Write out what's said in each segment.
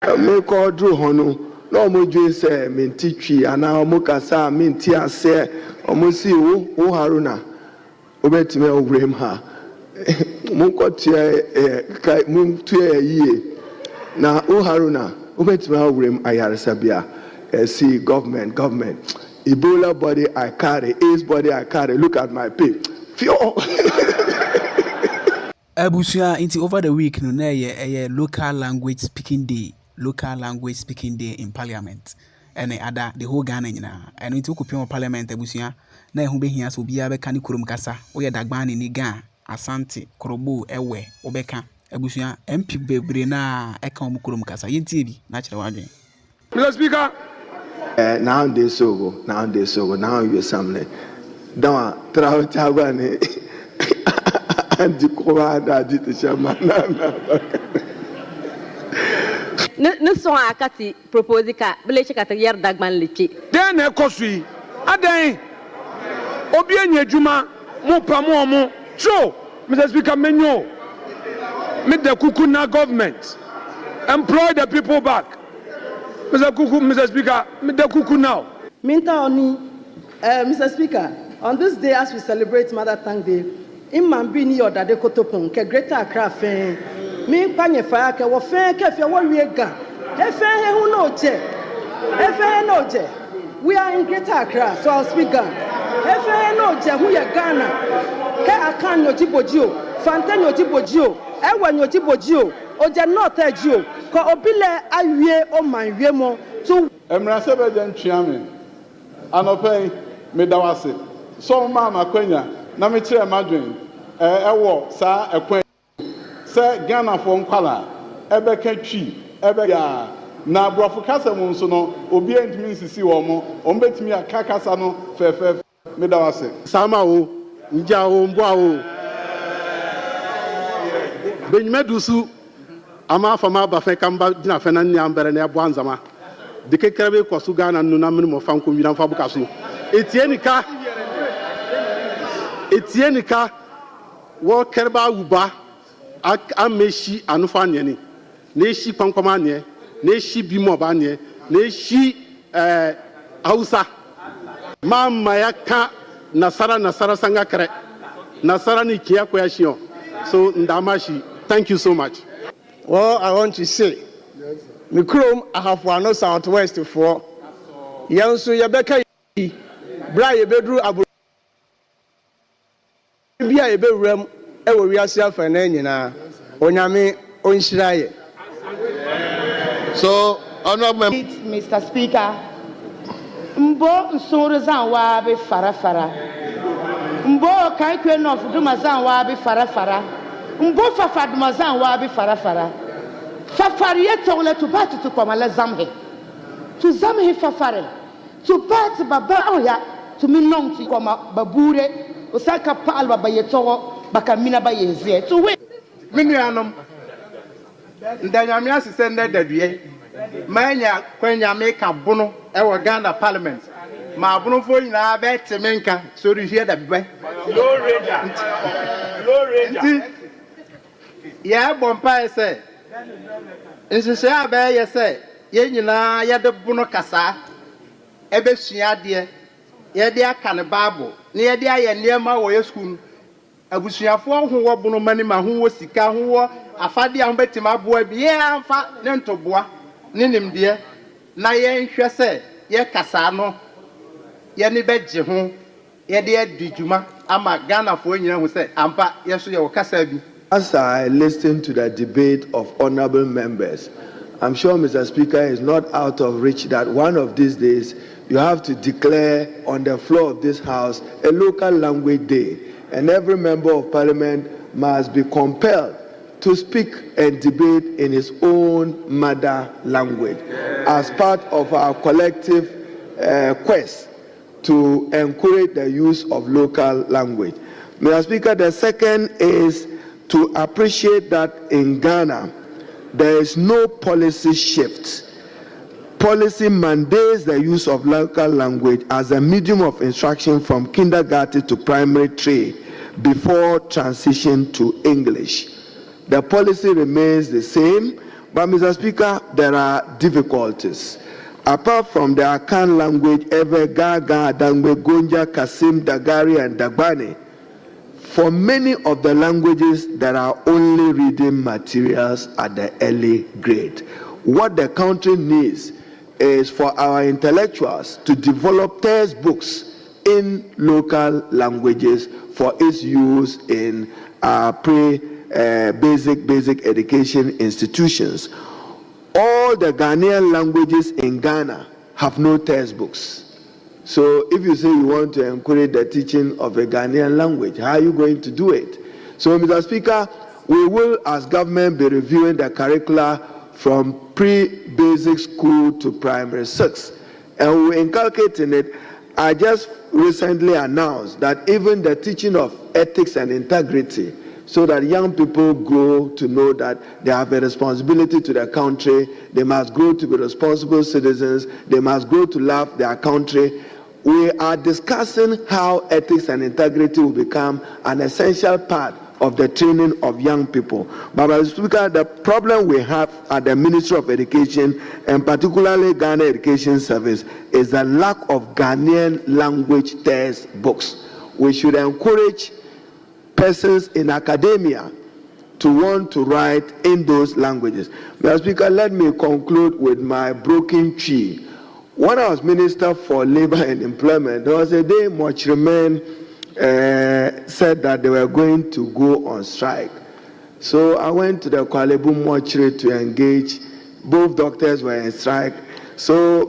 Me call Drew Hono. No more dream say minti tree and now mukasa minti ase omusi wo Haruna. Obetime obrem ha. Munkotie kai muntie ye. Na Haruna obetime obrem ayaresabia. See government. Ebola body I carry, AIDS body I carry. Look at my pay. Abusia into over the week no a local language speaking day in Parliament. And the whole Ghana na and into kupio Parliament abusia na ehu behia so bia beka ni kurom kasa oye dagbani ni ga asante krobo ewe obeka abusia MP bebre na eka om kurom kasa yenti bi na kire wadwen. Mr. Speaker, now you examine. Don't try to have any anti-Corona did chairman. Ne so akati propose ka beleche kategyer dagman lichi. Den e kosui. Aden. Obi enye djuma mo pa mo. So, Mr. Speaker, menyo. Meet the Kukuna government. Employ the people back. Mr. Speaker, meet the Kuku now. Minta Oni, Mr. Speaker, on this day as we celebrate Mother Tongue Day, in Mambini or Dade Kotopon, ke Greater Accra fen, me panye fire ke wo fen ke fe wo wiega. E fen he hu no je. We are in Greater Accra, so I'll speak Ghana. E fen no je hu ye Ghana. Ke akan yo jibojio, fanten yo jibojio, e wan yo jibojio, oje not ejio, ko obile awie o manwie mo to Emrase bejen chiame. Anopei medawase. So mama kwenya na me kire madwen ewo sa ekwen se Ghana fo nkwala ebeka twi ebeka na abrofo kasa mu nso no obi entimi nsisi wo mo ombetimi akakasa no fefe medawase sama wo nja wo mboa wo benyimedusu ama fama bafe kamba dina fena ni ambere na ebo anzama de kekerebe kwasu Ghana no na menimo fanko wi na fa bukaso etienika wo kerba uba ameshi anufa ne ne shi kwankoma ne ne shi bimo ba ne ne shi Hausa mama yaka nasara sanga kare nasara ni kiya ko yashio so ndamashi. Thank you so much. Well, I want to say me krom ahafo southwest for yanso yebeka bra yebedru abu bia yebewuram ewo wiase afa na nyina onyame onhiraye. So honorable Mr. Speaker, mbo nsoro zanwa be farafara mbo kaikwe no fuduma zanwa be farafara mbo fafaduma zanwa be farafara fafariye tole to bat to komala zamhe to zamhe fafare to bat baba oya to minong to koma babure osaka pal baba yeto bakamina ba yeze to we Minianum ndanyame asese ndadadue manya kwanya meka bono ewo Ghana Parliament ma bono fo nyina be temenka so rehie da bibe low ranger ya bompa ese nsese abe yese ye nyina ya de bono kasa ebe suade ye de aka ne Bible ne ye de aye niema wo ye school abusuafo ho wo bono mani ma ho wo sika ho wo afade a betima boa bi ye amfa ne ntoboa ne nimde na ye nhwe se ye kasa no ye ne beje ho ye de adijuma ama Ghana fo nyina ho se ampa ye so ye wo kasa bi. As I listen to the debate of honorable members, I'm sure Mr. Speaker is not out of reach that one of these days you have to declare on the floor of this house a local language day, and every member of parliament must be compelled to speak and debate in his own mother language as part of our collective quest to encourage the use of local language. Mr. Speaker, the second is to appreciate that in Ghana, there is no policy shift. Policy mandates the use of local language as a medium of instruction from kindergarten to primary 3 before transition to English. The policy remains the same, But, Mr. Speaker, there are difficulties. Apart from the Akan language, Ewe, Gaga, Dangbe, Gonja, Kasim, Dagari, and Dagbani, for many of the languages, there are only reading materials at the early grade. What the country needs is for our intellectuals to develop textbooks in local languages for its use in basic education institutions. All the Ghanaian languages in Ghana have no textbooks. So if you say you want to encourage the teaching of a Ghanaian language, how are you going to do it? So, Mr. Speaker, we will, as government, be reviewing the curricula from pre-basic school to primary 6. And we're inculcating it. I just recently announced that even the teaching of ethics and integrity, so that young people grow to know that they have a responsibility to their country, they must grow to be responsible citizens, they must grow to love their country. We are discussing how ethics and integrity will become an essential part of the training of young people. But, Mr. Speaker, the problem we have at the Ministry of Education, and particularly Ghana Education Service, is the lack of Ghanaian language textbooks. We should encourage persons in academia to want to write in those languages. Mr. Speaker, let me conclude with my broken tree. When I was Minister for Labor and Employment, there was a day otchere men said that they were going to go on strike. So I went to the Kwalebu otchere to engage. Both doctors were in strike. So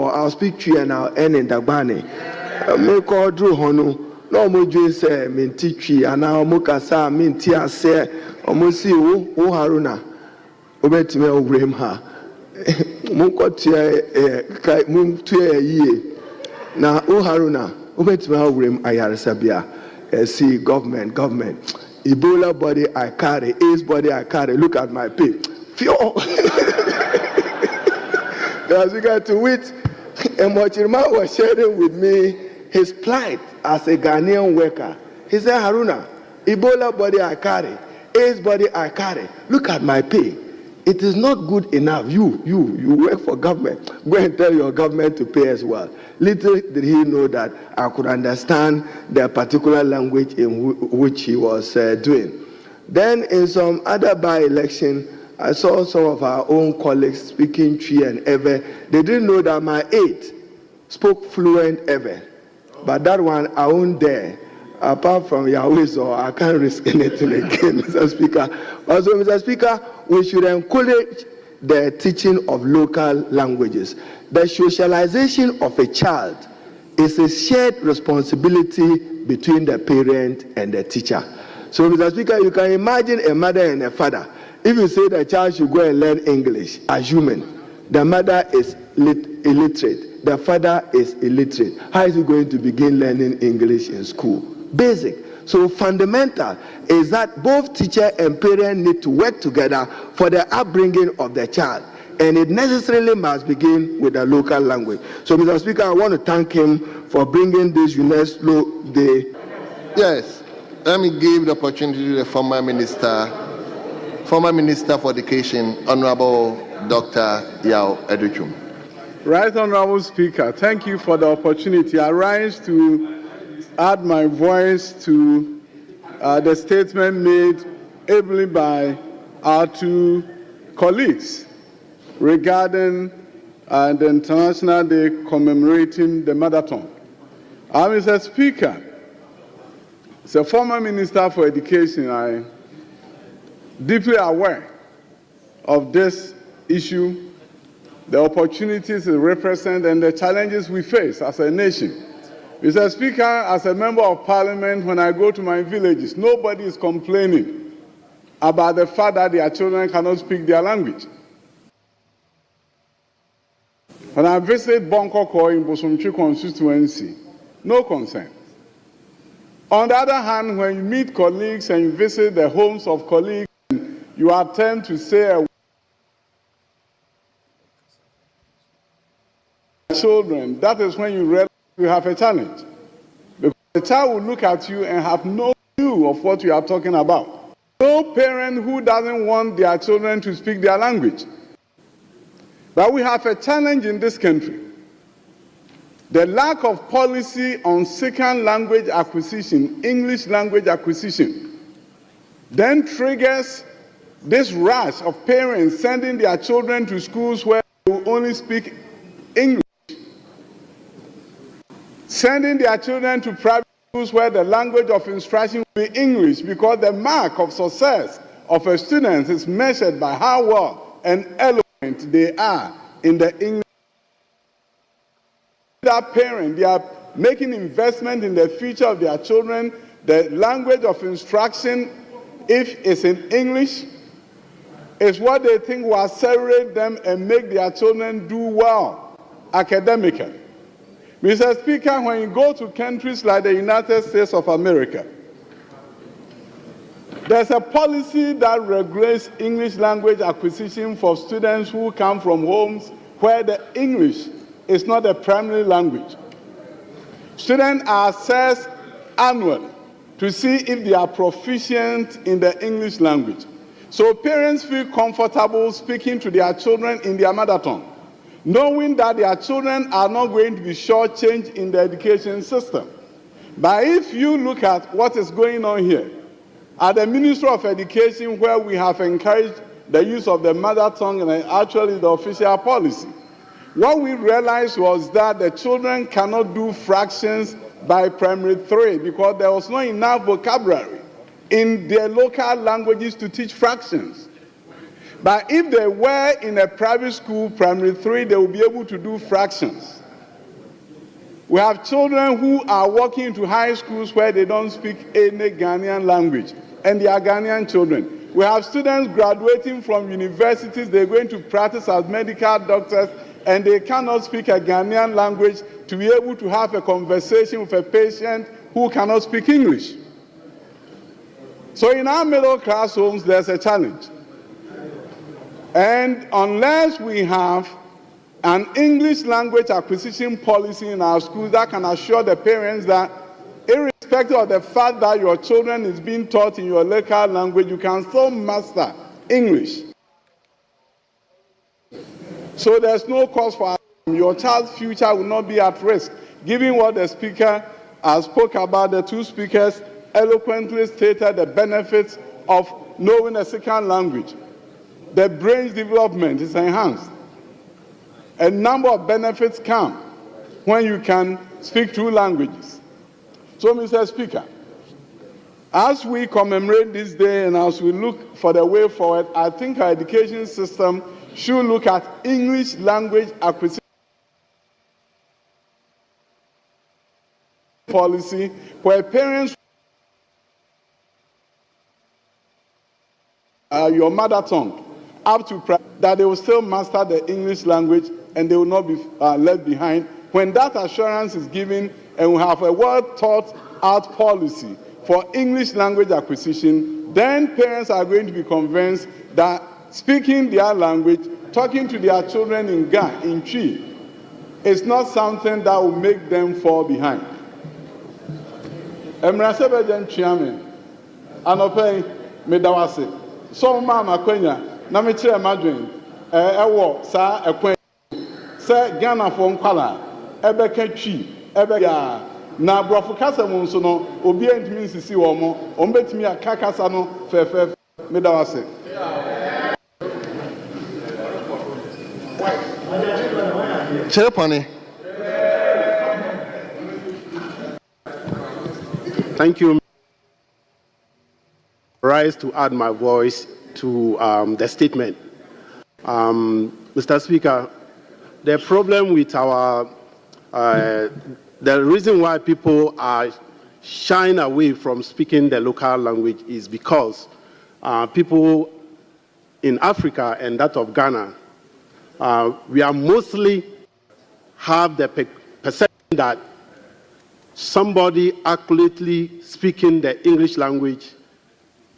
I'll speak to you and I'll end in Dagbani. No mo dwe say menti twi ana mo kasa menti ase omo si wo Haruna obetime owrem ha mo kotia kai mo tue yie na Haruna obetime owrem ayaresa bia see government Ebola body I carry, AIDS body I carry, look at my pay fio as we got to wit and otchere was sharing with me his plight as a Ghanaian worker. He said, Haruna, Ebola body I carry, AIDS body I carry. Look at my pay. It is not good enough. You work for government. Go and tell your government to pay as well. Little did he know that I could understand the particular language in which he was doing. Then in some other by-election, I saw some of our own colleagues speaking Twi and Ewe. They didn't know that my aide spoke fluent Ewe. But that one, I won't dare. Apart from Yahweh, so I can't risk anything again, Mr. Speaker. Also, Mr. Speaker, we should encourage the teaching of local languages. The socialization of a child is a shared responsibility between the parent and the teacher. So, Mr. Speaker, you can imagine a mother and a father. If you say the child should go and learn English, assuming the mother is illiterate, the father is illiterate, how is he going to begin learning English in school? Basic. So fundamental is that both teacher and parent need to work together for the upbringing of the child. And it necessarily must begin with the local language. So, Mr. Speaker, I want to thank him for bringing this UNESCO Day. Yes, let me give the opportunity to the former Minister for Education, Honorable Dr. Yaw Aduchum. Right Honorable Speaker, thank you for the opportunity. I rise to add my voice to the statement made ably by our two colleagues regarding the International Day commemorating the mother tongue. Mr. Speaker, as a former Minister for Education, I'm deeply aware of this issue, the opportunities it represents, and the challenges we face as a nation. Mr. Speaker, as a member of Parliament, when I go to my villages, nobody is complaining about the fact that their children cannot speak their language. When I visit Bonkoko in Bosomtwi constituency, no concern. On the other hand, when you meet colleagues and you visit the homes of colleagues, you attempt to say a children, that is when you realize you have a challenge. Because the child will look at you and have no clue of what you are talking about. No parent who doesn't want their children to speak their language. But we have a challenge in this country. The lack of policy on second language acquisition, English language acquisition, then triggers this rush of parents sending their children to schools where they will only speak English, sending their children to private schools where the language of instruction will be English, because the mark of success of a student is measured by how well and eloquent they are in the English. That parent, they are making investment in the future of their children. The language of instruction, if it's in English, is what they think will accelerate them and make their children do well academically. Mr. Speaker, when you go to countries like the United States of America, there's a policy that regulates English language acquisition for students who come from homes where the English is not a primary language. Students are assessed annually to see if they are proficient in the English language. So parents feel comfortable speaking to their children in their mother tongue, knowing that their children are not going to be shortchanged in the education system. But if you look at what is going on here, at the Ministry of Education, where we have encouraged the use of the mother tongue and actually the official policy, what we realized was that the children cannot do fractions by primary 3 because there was not enough vocabulary in their local languages to teach fractions. But if they were in a private school, primary 3, they will be able to do fractions. We have children who are walking into high schools where they don't speak any Ghanaian language, and they are Ghanaian children. We have students graduating from universities, they're going to practice as medical doctors, and they cannot speak a Ghanaian language to be able to have a conversation with a patient who cannot speak English. So in our middle class homes, there's a challenge. And unless we have an English language acquisition policy in our schools that can assure the parents that irrespective of the fact that your children is being taught in your local language, you can still master English. So there's no cause for your child's future will not be at risk, given what the speaker has spoke about. The two speakers eloquently stated the benefits of knowing a second language. The brain's development is enhanced. A number of benefits come when you can speak 2 languages. So, Mr. Speaker, as we commemorate this day and as we look for the way forward, I think our education system should look at English language acquisition policy where parents your mother tongue up to that they will still master the English language and they will not be left behind. When that assurance is given and we have a well thought out policy for English language acquisition, then parents are going to be convinced that speaking their language, talking to their children in Ga, in Chi, is not something that will make them fall behind. Asante Bediatuo, Annoh medawase. So mama kwenya na me kire madwen ewo sa ekwen se Ghana fo nkwala ebeka twi ebeka na brofo kasa mu nso no obi antimi nsisi wo mo ombetimi akakasa no fefe medawase. Cherepani. Thank you. Rise to add my voice to the statement. Mr. Speaker, the problem with our, the reason why people are shying away from speaking the local language is because people in Africa and that of Ghana, we are mostly have the perception that somebody accurately speaking the English language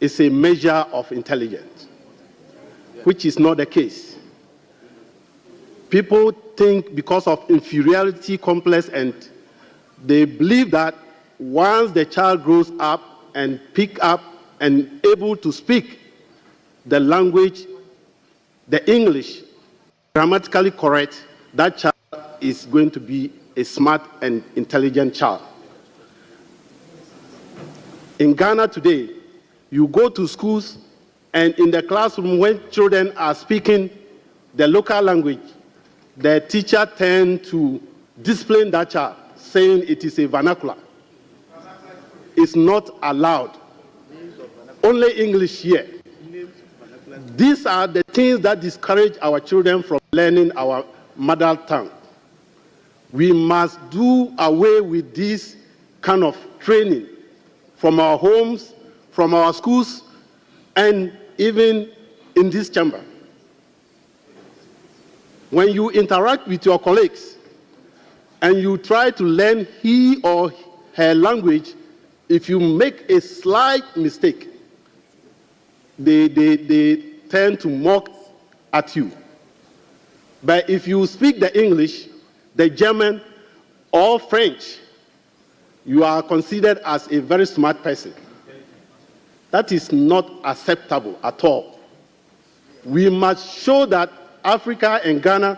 is a measure of intelligence, which is not the case. People think because of inferiority complex, and they believe that once the child grows up and pick up and able to speak the language, the English, grammatically correct, that child is going to be a smart and intelligent child. In Ghana today, you go to schools, and in the classroom, when children are speaking the local language, the teacher tends to discipline that child, saying it is a vernacular. It's not allowed. Only English here. These are the things that discourage our children from learning our mother tongue. We must do away with this kind of training from our homes, from our schools, and even in this chamber. When you interact with your colleagues and you try to learn he or her language, if you make a slight mistake, they tend to mock at you. But if you speak the English, the German, or French, you are considered as a very smart person. That is not acceptable at all. We must show that Africa and Ghana,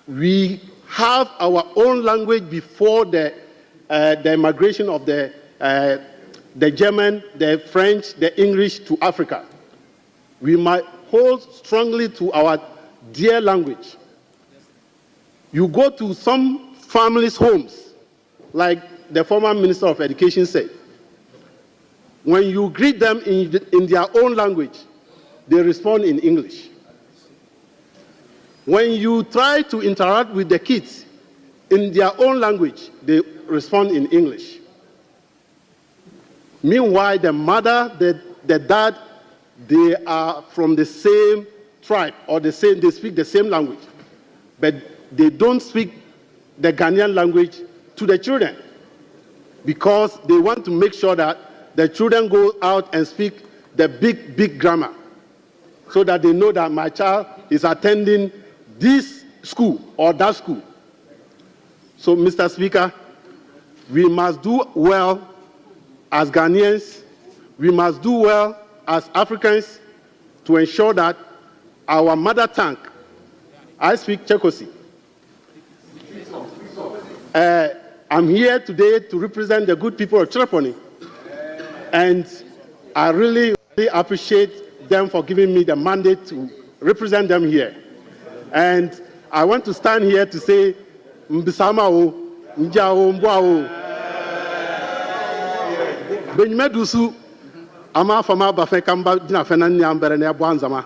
we have our own language before the migration of the German, the French, the English to Africa. We might hold strongly to our dear language. You go to some families' homes, like the former Minister of Education said, when you greet them in their own language, they respond in English. When you try to interact with the kids in their own language, they respond in English. Meanwhile, the mother, the dad, they are from the same tribe, or they speak the same language, but they don't speak the Ghanaian language to the children because they want to make sure that the children go out and speak the big grammar so that they know that my child is attending this school or that school. So, Mr. Speaker, we must do well as Ghanaians, we must do well as Africans to ensure that our mother tongue, I speak Chekosi. I'm here today to represent the good people of Chereponi, and I really appreciate them for giving me the mandate to represent them here. And I want to stand here to say, Mbisama o, Nja o, Mbwa o. Benyimedusu, ama fama bafe kamba dina fena nyambere ne abwanzama.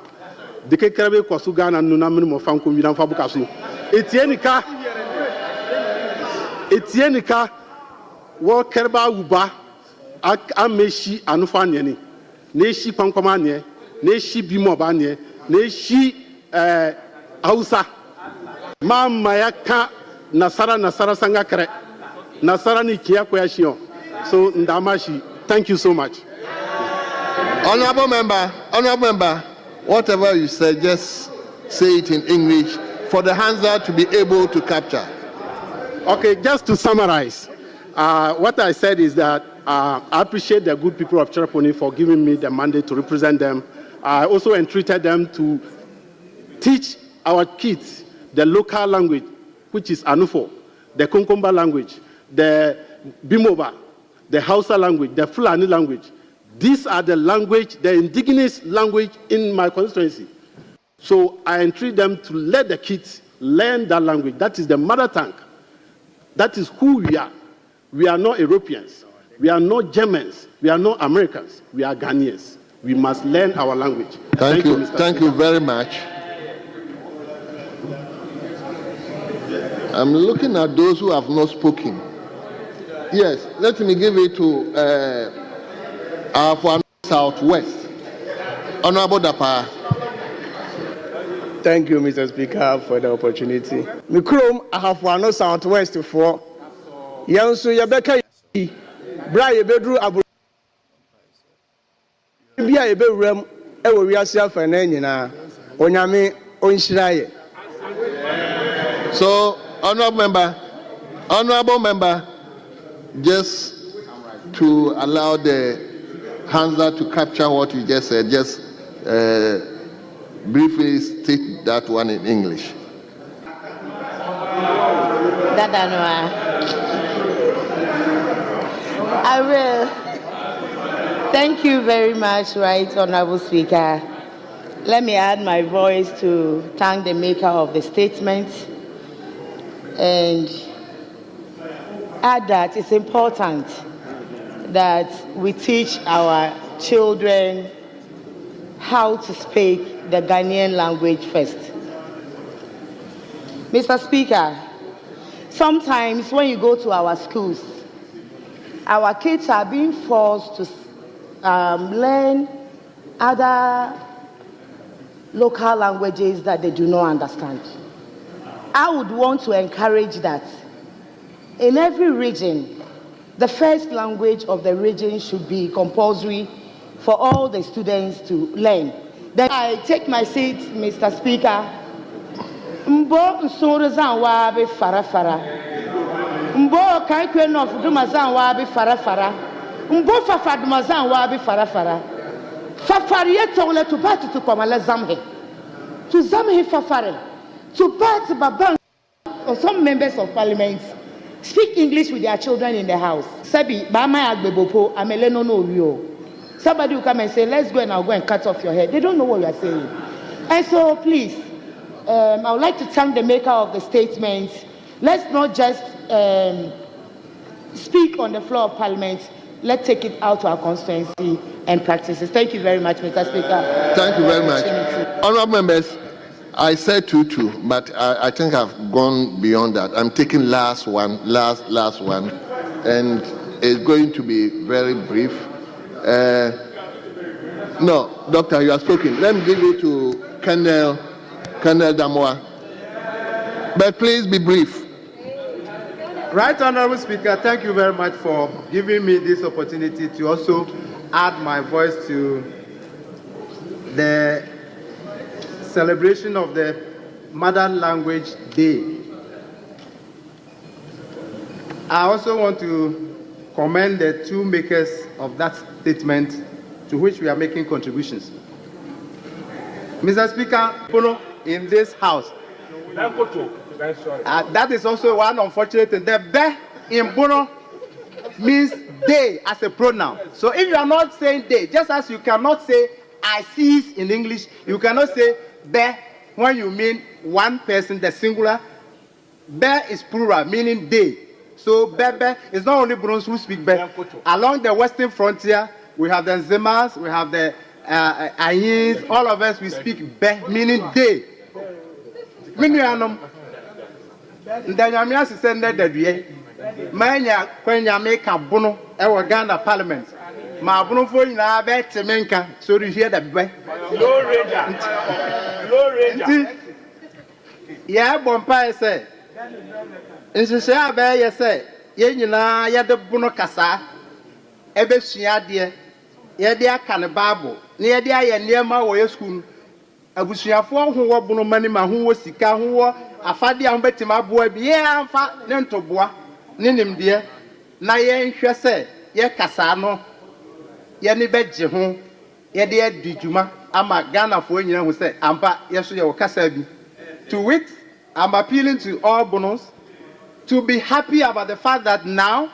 Dike kerebe kwasu Ghana nuna minimo fanko midan fabukasu. Etienika wo kerba uba ameshi anufanyeni. Neshi pankomanye, neshi bimobanye, neshi Hausa. Mama yaka nasara sangakre. Nasara ni kia kwashio. So ndamashi, thank you so much. Honorable member, whatever you said, just say it in English for the Hansa to be able to capture. Okay, just to summarize, what I said is that I appreciate the good people of Chereponi for giving me the mandate to represent them. I also entreated them to teach our kids the local language, which is Anufo, the Konkomba language, the Bimoba, the Hausa language, the Fulani language. These are the language, the indigenous language in my constituency. So I entreat them to let the kids learn that language. That is the mother tongue. That is who we are. We are not Europeans. We are not Germans. We are not Americans. We are Ghanaians. We must learn our language. Thank you. Mr. Thank you very much. I'm looking at those who have not spoken. Yes, let me give it to our Southwest. Honorable Dapa. Thank you, Mr. Speaker, for the opportunity. Mikrom, I have one Southwest for Yansu Yabeka, Bray Bedru Abu Bia Eberum, Eworia Fanena, Onyame Onshiraye. So, honorable member, just to allow the Hansa to capture what you just said. Just briefly state that one in English. I will. Thank you very much, Right Honorable Speaker. Let me add my voice to thank the maker of the statement and add that it's important that we teach our children how to speak the Ghanaian language first. Mr. Speaker, sometimes when you go to our schools, our kids are being forced to learn other local languages that they do not understand. I would want to encourage that in every region, the first language of the region should be compulsory for all the students to learn. Then I take my seat, Mr. Speaker. Mbo nsorozan wabe farafara. Mbo kaikwe no fudumazan wabe farafara. Mbo fafadumazan wabe farafara. Fafariye tole to party to komala zamhe. To zamhe fafare. To party babang or some members of parliament speak English with their children in the house. Sabi, Bama Agbebopo, Ameleno no Rio. Somebody will come and say, let's go and I'll go and cut off your head. They don't know what you are saying. And so, please, I would like to thank the maker of the statement. Let's not just speak on the floor of Parliament. Let's take it out to our constituency and practices. Thank you very much, Mr. Speaker. Thank you very much. Honourable members, I said 2-2, but I think I've gone beyond that. I'm taking last one, and it's going to be very brief. No, Doctor, you have spoken. Let me give it to Colonel Damoa. But please be brief. Right Honorable Speaker, thank you very much for giving me this opportunity to also add my voice to the celebration of the Mother Language Day. I also want to commend the two makers of that statement to which we are making contributions. Mr. Speaker, in this house, that is also one unfortunate thing. The be in Bono means they as a pronoun. So if you are not saying they, just as you cannot say I sees in English, you cannot say be when you mean one person, the singular. Be is plural, meaning they. So Bebe is not only Bruns who speak Be. Along the western frontier, we have the Nzemas, we have the Ayins, all of us, we speak Be, meaning they. Ndanyamia si sende dadwie manya kwanya meka bono e wo Ghana Parliament ma bono fo nyina be temenka so ri hie da be low ranger ya bompa ese nsese abe ye se ye nyina ye de bono kasa e be sua de ye de aka ne Bible ne ye de aye niema wo ye school abusuafo ho wo bono mani ma ho wo sika ho wo afade a betima aboa bi ye amfa ne ntoboa ne nimde na ye nhwe se ye kasa no ye ne beje ho ye de adijuma ama Ghana fo nyina ho se ampa ye so ye wo kasa bi. To wit, I'm appealing to all bonus to be happy about the fact that now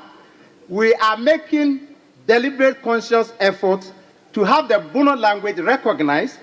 we are making deliberate conscious effort to have the Bono language recognized